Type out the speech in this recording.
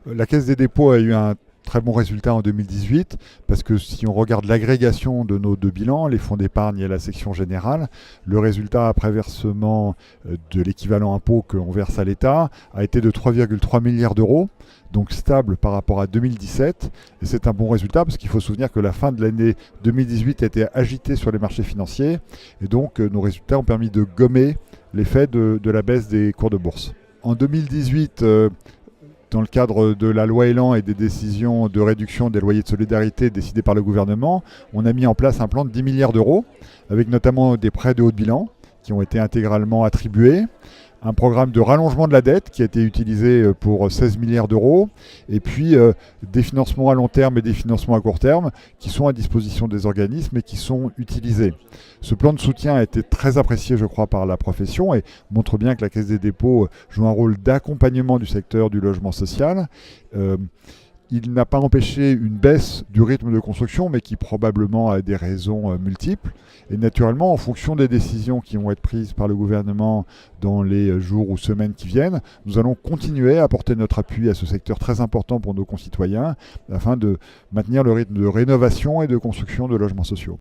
La Caisse des dépôts a eu un très bon résultat en 2018 parce que si on regarde l'agrégation de nos deux bilans, les fonds d'épargne et la section générale, le résultat après versement de l'équivalent impôt qu'on verse à l'État a été de 3,3 milliards d'euros, donc stable par rapport à 2017. Et c'est un bon résultat parce qu'il faut se souvenir que la fin de l'année 2018 a été agitée sur les marchés financiers et donc nos résultats ont permis de gommer l'effet de la baisse des cours de bourse. En 2018, dans le cadre de la loi Elan et des décisions de réduction des loyers de solidarité décidées par le gouvernement, on a mis en place un plan de 10 milliards d'euros, avec notamment des prêts de haut de bilan qui ont été intégralement attribués, un programme de rallongement de la dette qui a été utilisé pour 16 milliards d'euros, et puis des financements à long terme et des financements à court terme qui sont à disposition des organismes et qui sont utilisés. Ce plan de soutien a été très apprécié, je crois, par la profession et montre bien que la Caisse des dépôts joue un rôle d'accompagnement du secteur du logement social. Euh, il n'a pas empêché une baisse du rythme de construction, mais qui probablement a des raisons multiples. Et naturellement, en fonction des décisions qui vont être prises par le gouvernement dans les jours ou semaines qui viennent, nous allons continuer à apporter notre appui à ce secteur très important pour nos concitoyens, afin de maintenir le rythme de rénovation et de construction de logements sociaux.